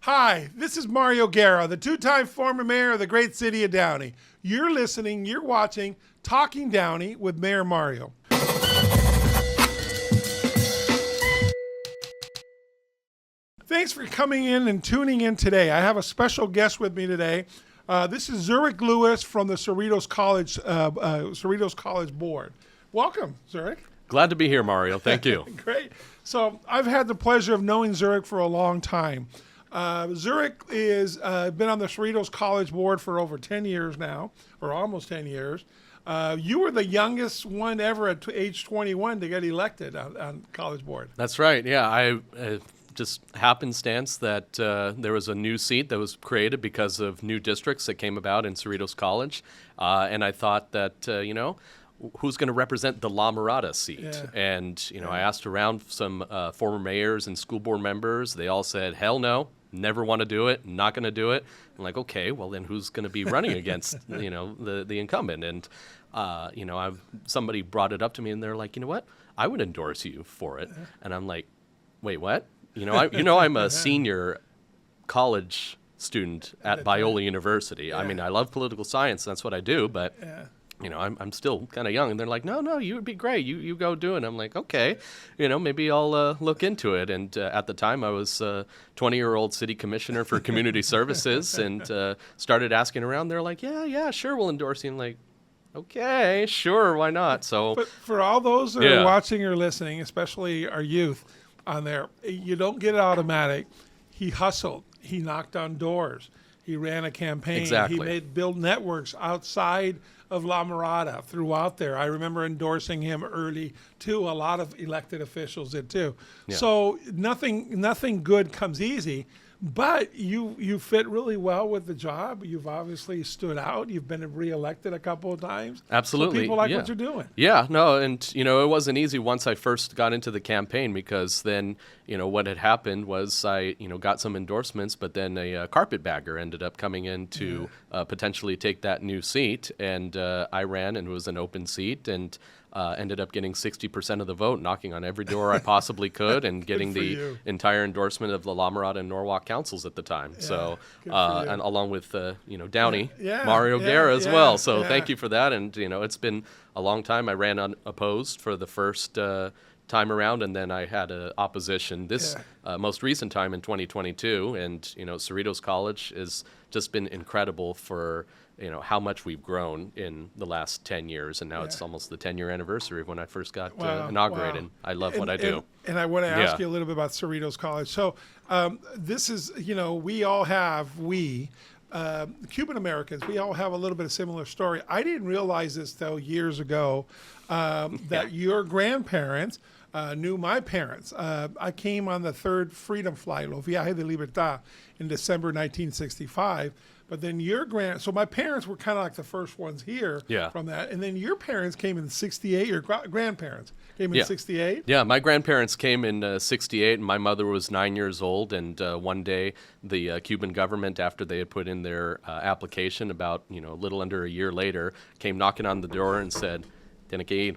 Hi, this is Mario Guerra, the two-time former mayor of the great city of Downey. You're listening, you're watching Talking Downey with Mayor Mario. Thanks for coming in and tuning in today. I have a special guest with me today. This is Zurich Lewis from the Cerritos College board. Welcome, Zurich. Glad to be here, Mario. Thank you. Great. So I've had the pleasure of knowing Zurich for a long time. Zurich is been on the Cerritos College board for over 10 years now, or almost 10 years. You were the youngest one ever at age 21 to get elected on college board. That's right. Yeah, I just happenstance that there was a new seat that was created because of new districts that came about in Cerritos College, and I thought that who's going to represent the La Mirada seat? Yeah. And I asked around some former mayors and school board members. They all said, "Hell no. Never want to do it, not going to do it." I'm like, okay, well then who's going to be running against, the incumbent? And, somebody brought it up to me and they're like, you know what? I would endorse you for it. And I'm like, wait, what? I'm a senior college student at Biola University. Yeah. I mean, I love political science. That's what I do, but Yeah. I'm still kind of young, and they're like, no, you would be great. You go do it. I'm like, okay, maybe I'll look into it. And at the time, I was a 20-year-old city commissioner for community services, and started asking around. They're like, yeah, sure, we'll endorse you. I'm like, okay, sure, why not? So, But for all those that are watching or listening, especially our youth on there, you don't get it automatic. He hustled. He knocked on doors. He ran a campaign. Exactly. He built networks outside of La Mirada throughout there. I remember endorsing him early too. A lot of elected officials did too. Yeah. So nothing good comes easy. But you fit really well with the job. You've obviously stood out. You've been reelected a couple of times. Absolutely. So people like yeah. what you're doing. Yeah, no, and it wasn't easy once I first got into the campaign, because then what had happened was I got some endorsements, but then a carpetbagger ended up coming in to potentially take that new seat, and I ran, and it was an open seat, and ended up getting 60% of the vote, knocking on every door I possibly could, and getting the entire endorsement of the La Mirada and Norwalk councils at the time. Yeah, so, good for you. and along with Downey, Yeah, Mario yeah, Guerra as yeah, well. So yeah. thank you for that. And it's been a long time. I ran unopposed for the first time around, and then I had opposition this most recent time in 2022. And Cerritos College has just been incredible for how much we've grown in the last 10 years, and now it's almost the 10-year anniversary of when I first got inaugurated. Wow. I love what I do. And I want to ask you a little bit about Cerritos College. So this is, we Cuban Americans, we all have a little bit of similar story. I didn't realize this, though, years ago, that your grandparents knew my parents. I came on the third Freedom Flight, Lo Viaje de Libertad, in December 1965. But then so my parents were kind of like the first ones here from that. And then your parents came in 68, your grandparents came in 68? Yeah, my grandparents came in 68, and my mother was 9 years old. And one day, the Cuban government, after they had put in their application about, a little under a year later, came knocking on the door and said, "Tiene que ir,"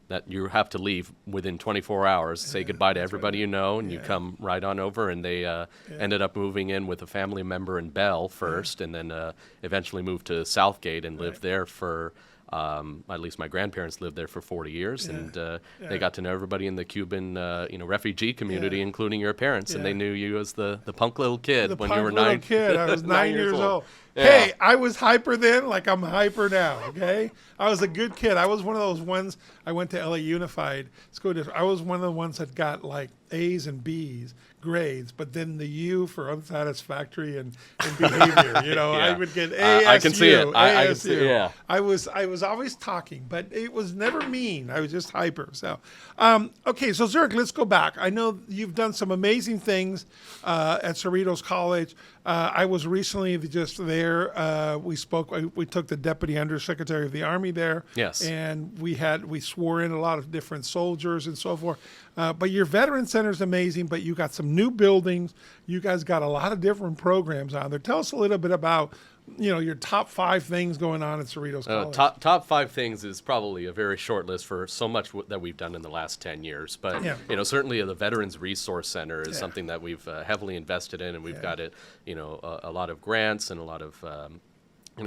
that you have to leave within 24 hours, say goodbye to everybody and you come right on over. And they ended up moving in with a family member in Bell first, and then eventually moved to Southgate and lived there for, at least my grandparents lived there for 40 years. And they got to know everybody in the Cuban refugee community, including your parents. And they knew you as the punk little kid when you were 9. Kid. I was 9 years old. Yeah. Hey, I was hyper then like I'm hyper now, okay? I was a good kid. I was one of those ones, I went to LA Unified School District. I was one of the ones that got like A's and B's grades, but then the U for unsatisfactory and behavior, I would get ASU. I can see it. I can see it, yeah. I was always talking, but it was never mean. I was just hyper. So, okay, so Zurich, let's go back. I know you've done some amazing things at Cerritos College. I was recently just there. We took the Deputy Undersecretary of the Army there. Yes. And we swore in a lot of different soldiers and so forth. But your Veteran Center is amazing, but you got some new buildings. You guys got a lot of different programs on there. Tell us a little bit about your top 5 things going on at Cerritos College. Top 5 things is probably a very short list for so much that we've done in the last 10 years. But Yeah. certainly the Veterans Resource Center is something that we've heavily invested in, and we've got it, a lot of grants and a lot of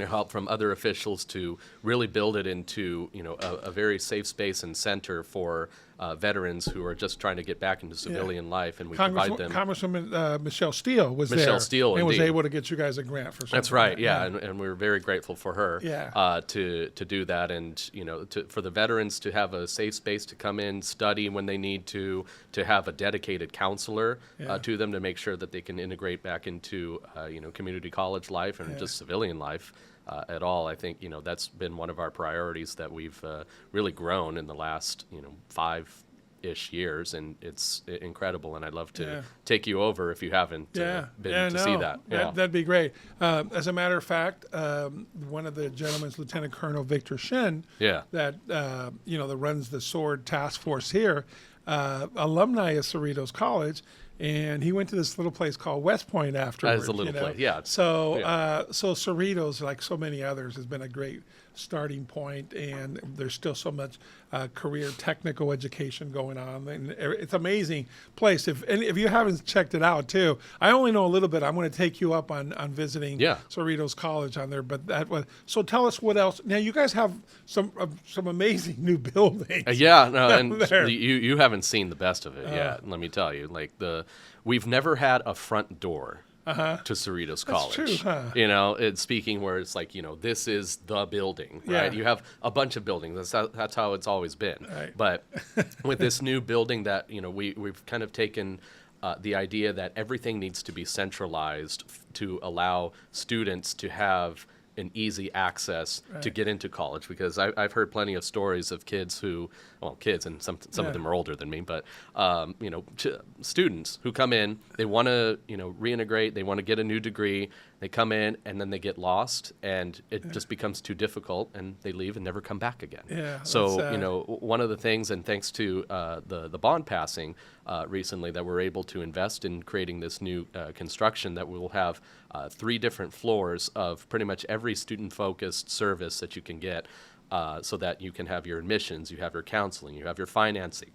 help from other officials to really build it into a very safe space and center for veterans who are just trying to get back into civilian life, and we provide them. Congresswoman Michelle Steele was Michelle there Steele, and was indeed. able to get you guys a grant for something. That's right, like yeah, that. and we're very grateful for her to do that, and for the veterans to have a safe space to come in, study when they need to have a dedicated counselor to them to make sure that they can integrate back into community college life and just civilian life. At all. I think that's been one of our priorities that we've really grown in the last 5-ish years, and it's incredible. And I'd love to take you over if you haven't been to see that. That'd be great. As a matter of fact, one of the gentlemen is Lieutenant Colonel Victor Shin. That that runs the SWORD task force here. Alumni of Cerritos College. And he went to this little place called West Point afterwards. That's a little place, yeah. So Cerritos, like so many others, has been a great starting point, and there's still so much career technical education going on, and it's an amazing place. If you haven't checked it out too, I only know a little bit. I'm going to take you up on visiting Cerritos College on there. But so tell us what else. Now you guys have some amazing new buildings. And you haven't seen the best of it yet. Let me tell you, we've never had a front door to Cerritos College. That's true, huh? It's speaking where it's like, this is the building, right? You have a bunch of buildings. That's how it's always been. Right. But with this new building that, we've kind of taken the idea that everything needs to be centralized to allow students to have an easy access to get into college, because I've heard plenty of stories of kids and some of them are older than me, but students who come in, they want to reintegrate, they want to get a new degree, they come in and then they get lost, and it just becomes too difficult, and they leave and never come back again. So one of the things, and thanks to the bond passing recently, that we're able to invest in creating this new construction that we will have 3 different floors of pretty much every student-focused service that you can get, so that you can have your admissions, you have your counseling, you have your financing,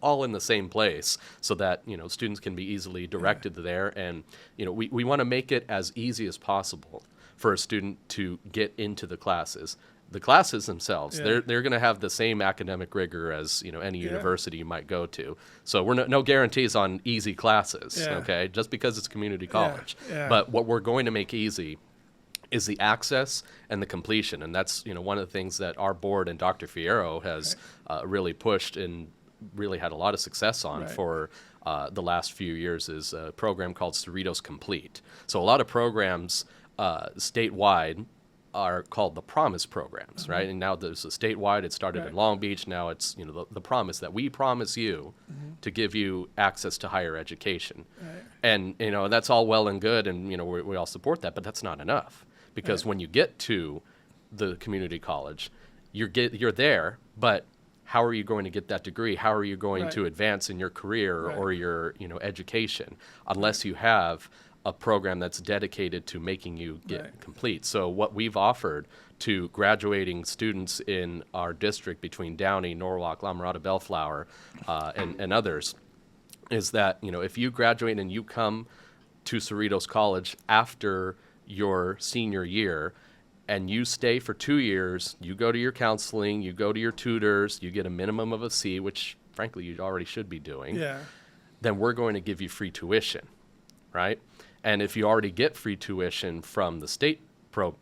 all in the same place, so that students can be easily directed there. And we want to make it as easy as possible for a student to get into the classes. The classes themselves, they're going to have the same academic rigor as any university you might go to. So we're no guarantees on easy classes, okay? Just because it's community college. But what we're going to make easy is the access and the completion, and that's one of the things that our board and Dr. Fierro has really pushed and really had a lot of success on for the last few years, is a program called Cerritos Complete. So a lot of programs statewide are called the Promise programs, right? And now there's a statewide. It started in Long Beach. Now it's the promise that we promise you to give you access to higher education, and that's all well and good, and we all support that, but that's not enough, because when you get to the community college, you're there, but how are you going to get that degree? How are you going to advance in your career or your education unless you have a program that's dedicated to making you get complete? So what we've offered to graduating students in our district between Downey, Norwalk, La Mirada, Bellflower, and others, is that if you graduate and you come to Cerritos College after your senior year and you stay for 2 years, you go to your counseling, you go to your tutors, you get a minimum of a C, which frankly you already should be doing, then we're going to give you free tuition, right? And if you already get free tuition from the state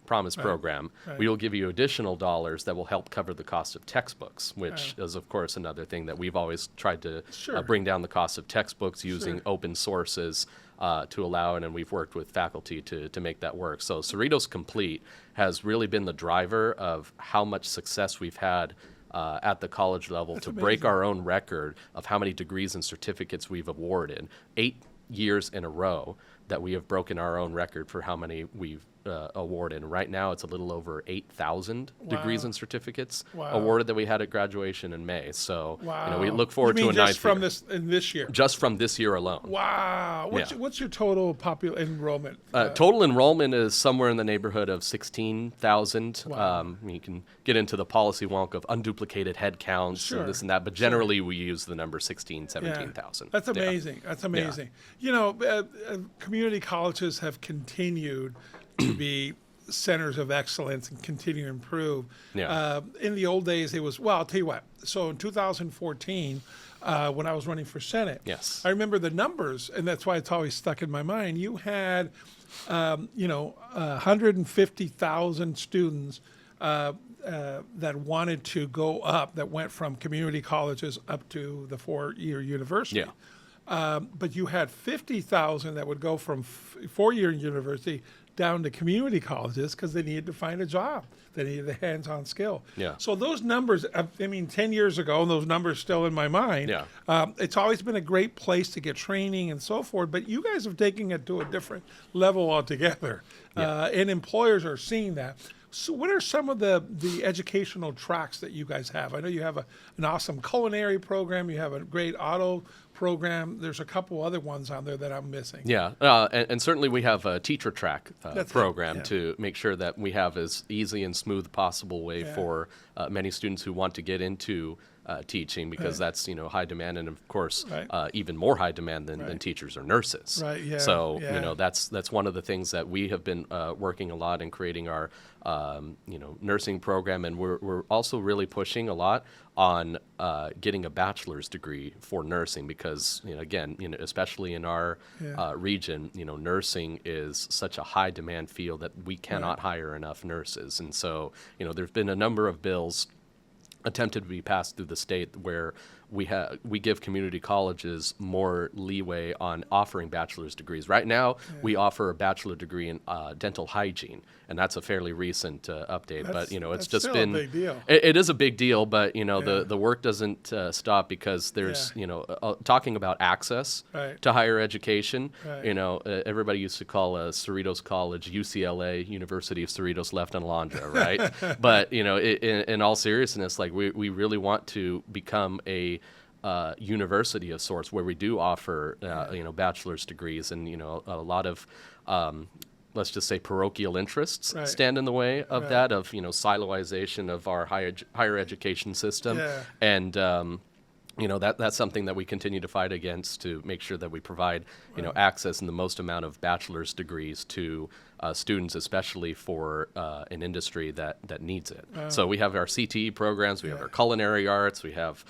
Promise program, we will give you additional dollars that will help cover the cost of textbooks, which is, of course, another thing that we've always tried to bring down the cost of textbooks using open sources to allow it, and we've worked with faculty to make that work. So Cerritos Complete has really been the driver of how much success we've had at the college level to break our own record of how many degrees and certificates we've awarded. 8 years in a row that we have broken our own record for how many we've awarded. And right now, it's a little over 8,000 degrees and certificates Wow. awarded that we had at graduation in May. So Wow. we look forward You to mean a just ninth from year. this year? Just from this year alone. Wow. What's your total enrollment? Total enrollment is somewhere in the neighborhood of 16,000. Wow. You can get into the policy wonk of unduplicated head counts Sure. and this and that, but generally we use the number 16, 17,000. That's amazing. That's amazing. You know, community colleges have continued to be centers of excellence and continue to improve. Yeah. In the old days, it was, well, I'll tell you what. So in 2014, when I was running for Senate, Yes. I remember the numbers, and that's why it's always stuck in my mind. You had, 150,000 students that wanted to go up, that went from community colleges up to the four-year university. Yeah. But you had 50,000 that would go from four-year university down to community colleges because they needed to find a job. They needed the hands-on skill. Yeah. So those numbers, 10 years ago, and those numbers still in my mind. Yeah. It's always been a great place to get training and so forth, but you guys have taken it to a different level altogether. And employers are seeing that. So what are some of the educational tracks that you guys have? I know you have an awesome culinary program. You have a great auto program. There's a couple other ones on there that I'm missing. Yeah, and certainly we have a teacher track program yeah. to make sure that we have as easy and smooth possible way for many students who want to get into teaching, because that's high demand, and of course even more high demand than teachers or nurses. Right. Yeah. So yeah. that's one of the things that we have been working a lot in creating our nursing program, and we're also really pushing a lot on getting a bachelor's degree for nursing, because again, especially in our region, nursing is such a high demand field that we cannot hire enough nurses, and so there's been a number of bills attempted to be passed through the state where we give community colleges more leeway on offering bachelor's degrees. Right now, we offer a bachelor degree in dental hygiene, and that's a fairly recent update. But it's just still been a big deal. It is a big deal, but the work doesn't stop, because there's talking about access to higher education. Right. Everybody used to call Cerritos College UCLA, University of Cerritos Left and Alondra, right? But in all seriousness, like we really want to become a university of sorts where we do offer bachelor's degrees, and a lot of let's just say parochial interests stand in the way of that, of siloization of our higher education system. And that's something that we continue to fight against, to make sure that we provide access and the most amount of bachelor's degrees to students, especially for an industry that needs it. So we have our CTE programs, we have our culinary arts, we have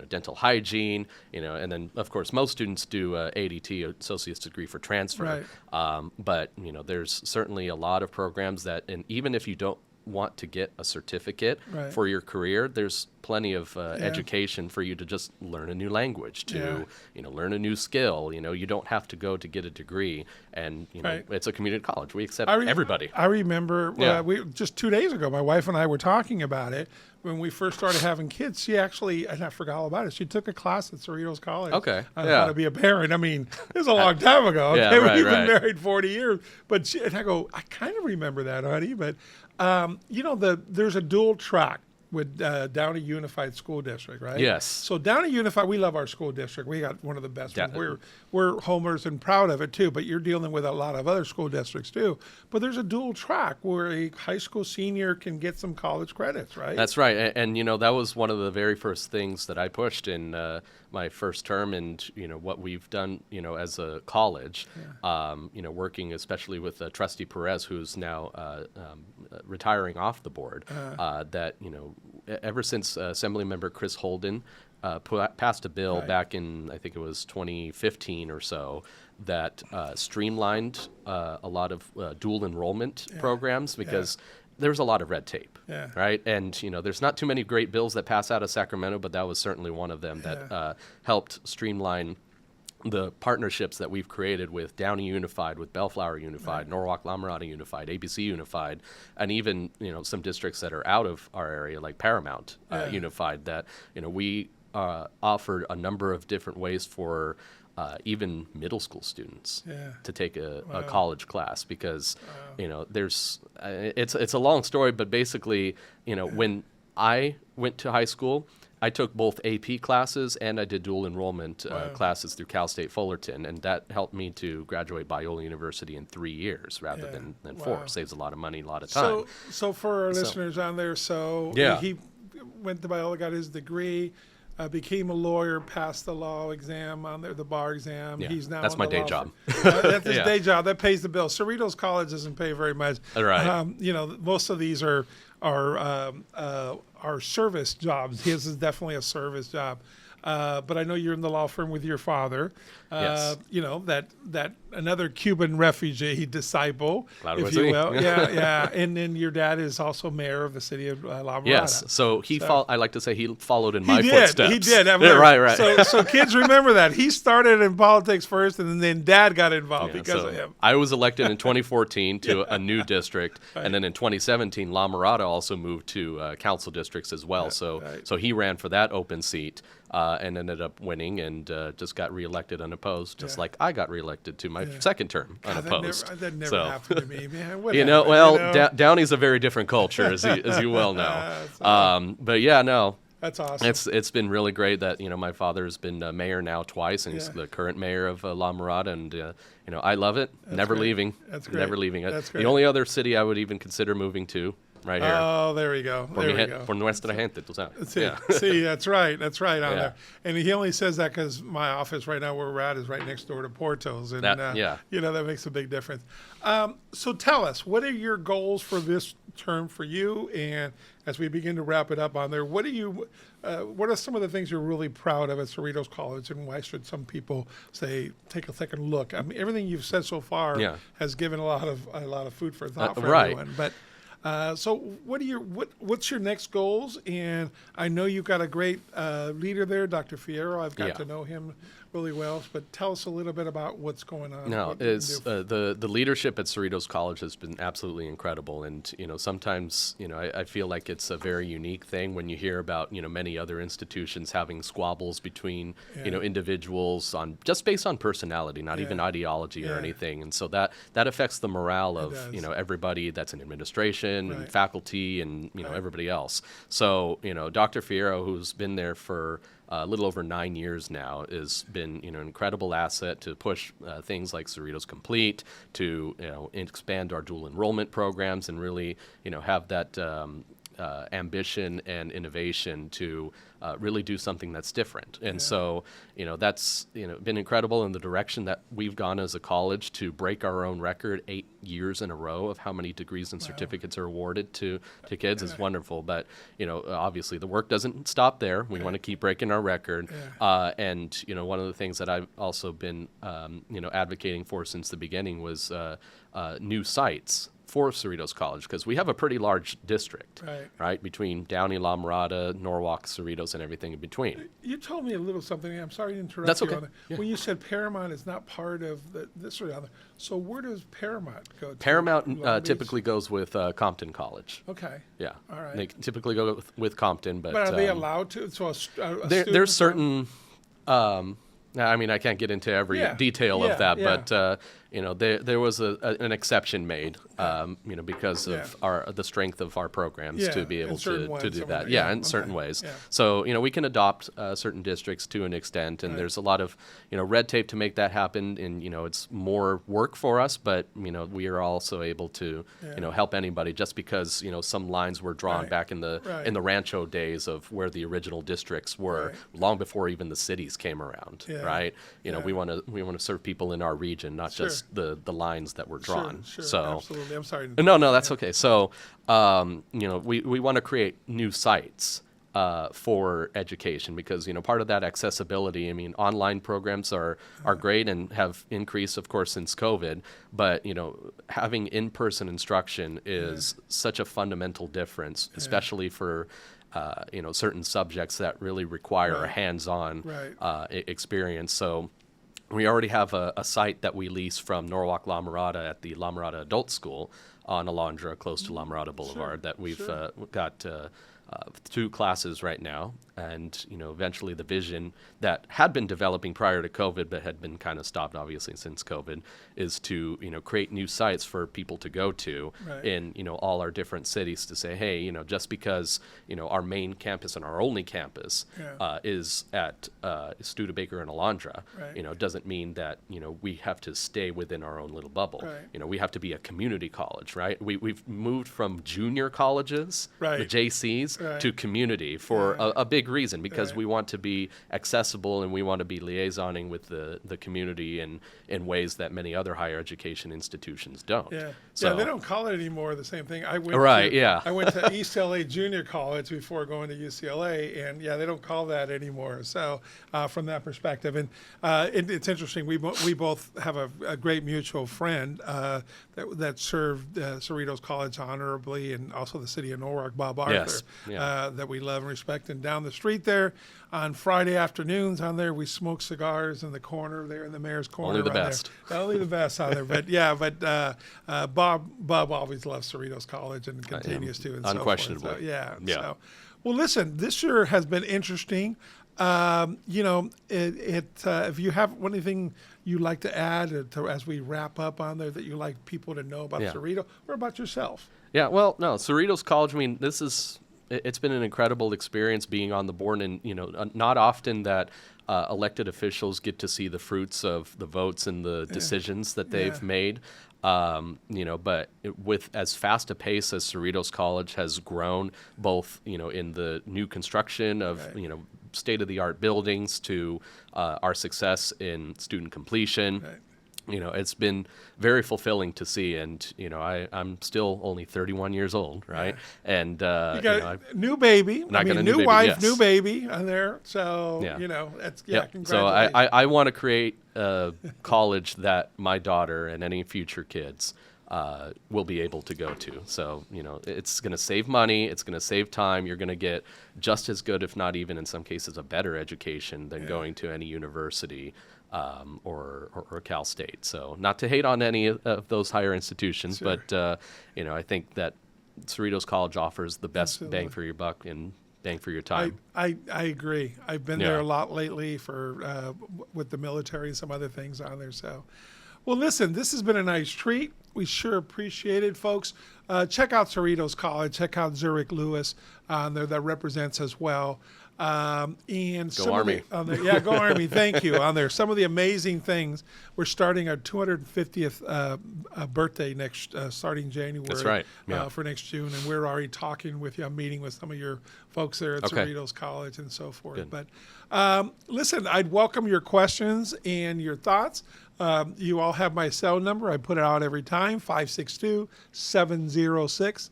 dental hygiene, and then of course most students do ADT, associate's degree for transfer. But there's certainly a lot of programs that, and even if you don't want to get a certificate for your career, there's plenty of education for you to just learn a new language, to learn a new skill. You don't have to go to get a degree, and it's a community college. We accept everybody. I remember we just 2 days ago, my wife and I were talking about it when we first started having kids. She actually, and I forgot all about it, she took a class at Cerritos College on how to be a parent. I mean, it was a long time ago. Okay, we've been married 40 years, but and I go, I kind of remember that, honey, but there's a dual track with Downey Unified School District, right? Yes. So Downey Unified, we love our school district. We got one of the best ones. We're homers and proud of it too, but you're dealing with a lot of other school districts too. But there's a dual track where a high school senior can get some college credits, right? That's right. And that was one of the very first things that I pushed in my first term, and what we've done as a college, working especially with Trustee Perez, who's now retiring off the board, that ever since Assemblymember Chris Holden passed a bill back in, I think it was 2015 or so, that streamlined a lot of dual enrollment programs, because there's a lot of red tape, right? And there's not too many great bills that pass out of Sacramento, but that was certainly one of them that helped streamline the partnerships that we've created with Downey Unified, with Bellflower Unified, Norwalk La Mirada Unified, ABC Unified, and even some districts that are out of our area like Paramount Unified. That we offered a number of different ways for even middle school students Yeah. to take a college class because, there's it's a long story, but basically, when I went to high school, I took both AP classes and I did dual enrollment classes through Cal State Fullerton, and that helped me to graduate Biola University in 3 years rather than 4. Saves a lot of money, a lot of time. So for our listeners on there, he went to Biola, got his degree, became a lawyer, passed the law exam on there, the bar exam. Yeah, He's now that's in my the day law job. That's his day job. That pays the bill. Cerritos College doesn't pay very much. Right. Most of these are service jobs. His is definitely a service job. But I know you're in the law firm with your father. Yes. That another Cuban refugee disciple, Claro if que you sí. will. Yeah. And then your dad is also mayor of the city of La Mirada. Yes. So I like to say he followed in my He footsteps. did. Yeah, right. So kids remember that. He started in politics first, and then dad got involved because of him. I was elected in 2014 to a new district, and then in 2017, La Mirada also moved to council districts as well. So he ran for that open seat and ended up winning and just got reelected unopposed, just like I got reelected to my second term unopposed. That never happened to me, man. Downey's a very different culture, as you well know. But yeah, no. That's awesome. It's been really great that my father's been mayor now twice, and he's the current mayor of La Mirada, and I love it. Never leaving. That's great. Never leaving it. That's great. The only other city I would even consider moving to, right here. Oh, there we go. Por nuestra gente, tú sabes. See, that's right on Yeah. there. And he only says that because my office right now where we're at is right next door to Porto's, and that makes a big difference. So tell us, what are your goals for this term for you? And as we begin to wrap it up on there, what are some of the things you're really proud of at Cerritos College, and why should some people say take a second look? I mean, everything you've said so far has given a lot of food for thought for everyone, but. So what's your next goals? And I know you've got a great leader there, Dr. Fierro. I've got to know him really well, but tell us a little bit about what's going on. No, it's the leadership at Cerritos College has been absolutely incredible, and sometimes I feel like it's a very unique thing when you hear about many other institutions having squabbles between individuals on just based on personality, not even ideology or anything, and so that affects the morale of everybody that's in administration and faculty and everybody else. So Dr. Fierro, who's been there for a little over 9 years now, has been an incredible asset to push things like Cerritos Complete, to expand our dual enrollment programs, and really have that ambition and innovation to really do something that's different. And so that's been incredible in the direction that we've gone as a college to break our own record 8 years in a row of how many degrees and certificates are awarded to kids is wonderful. But obviously the work doesn't stop there. We want to keep breaking our record. And one of the things that I've also been advocating for since the beginning was new sites for Cerritos College, because we have a pretty large district, right, between Downey, La Mirada, Norwalk, Cerritos, and everything in between. You told me a little something. I'm sorry to interrupt. That's you okay. on that. When you said Paramount is not part of this or the other, so where does Paramount go to? Paramount typically goes with Compton College. Okay. Yeah. All right. They typically go with Compton, but are they allowed to? So there's certain. I mean, I can't get into every detail of that, but there was an exception made, because of the strength of our programs to be able to do that. In certain ways. Yeah. So we can adopt certain districts to an extent, and there's a lot of red tape to make that happen, and it's more work for us, but we are also able to help anybody, just because some lines were drawn back in the Rancho days of where the original districts were, long before even the cities came around. Right? We want to serve people in our region, not just the lines that were drawn. Sure, so absolutely. I'm sorry. No, that's okay. So we want to create new sites for education, because part of that accessibility. I mean, online programs are great and have increased, of course, since COVID. But having in-person instruction is such a fundamental difference, especially for certain subjects that really require a hands-on experience. So we already have a site that we lease from Norwalk La Mirada at the La Mirada Adult School on Alondra, close to La Mirada Boulevard, that we've got 2 classes right now, and eventually the vision that had been developing prior to COVID, but had been kind of stopped obviously since COVID, is to create new sites for people to go to Right. in all our different cities, to say, hey, just because our main campus and our only campus Yeah. is at Studebaker and Alondra, Right. doesn't mean that we have to stay within our own little bubble. Right. We have to be a community college, right? We've moved from junior colleges, Right. the JCs, Right. to community for Yeah. a big reason, because Right. we want to be accessible and we want to be liaisoning with the community in ways that many other higher education institutions don't. Yeah. So, Yeah, they don't call it anymore the same thing. I went Right, to, yeah. I went to East LA Junior College before going to UCLA, and yeah, they don't call that anymore. So from that perspective, and it's interesting. We both have a great mutual friend that served Cerritos College honorably, and also the city of Norwalk, Bob Arthur, Yes, yeah. that we love and respect. And down the street there, on Friday afternoons, on there we smoke cigars in the corner there in the mayor's corner. Only the on there. best. Only the best on there. But yeah, Bob always loved Cerritos College and continues to. And Unquestionably. So forth. So, yeah. Yeah. So, well, listen, this year has been interesting. If you have anything you'd like to add as we wrap up on there that you like people to know about Yeah. Cerritos or about yourself. Yeah, well, no, Cerritos College, I mean, it's been an incredible experience being on the board, and, not often that elected officials get to see the fruits of the votes and the decisions that they've Yeah. made. But with as fast a pace as Cerritos College has grown, both, in the new construction of, Right. state-of-the-art buildings, to our success in student completion. Right. It's been very fulfilling to see, and I'm still only 31 years old, right? And You got a new baby. I got a new new baby, wife, yes. new baby on there. So Yeah. that's Yep. So congratulations. I want to create a college that my daughter and any future kids will be able to go to. So, it's going to save money. It's going to save time. You're going to get just as good, if not even in some cases, a better education than going to any university or Cal State. So, not to hate on any of those higher institutions, Sure. but, I think that Cerritos College offers the best Absolutely. bang for your buck and bang for your time. I agree. I've been Yeah. there a lot lately with the military and some other things on there. So, well, listen, this has been a nice treat. We sure appreciate it, folks. Check out Cerritos College. Check out Zurich Lewis on there that represents as well. And some Army. Of the, yeah, go Army. Thank you. On there, some of the amazing things. We're starting our 250th birthday starting January. That's right. Yeah. For next June, and we're already talking with you. I'm meeting with some of your folks there at Okay. Cerritos College and so forth. Good. But listen, I'd welcome your questions and your thoughts. You all have my cell number. I put it out every time, 562-706-4114,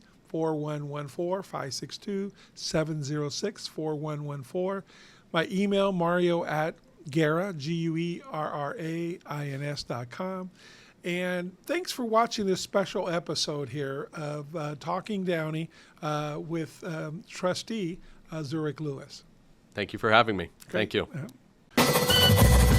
562-706-4114. My email, Mario@Guerra, GUERRAINS.com. And thanks for watching this special episode here of Talking Downey with Trustee Zurich Lewis. Thank you for having me. Thank you. Uh-huh.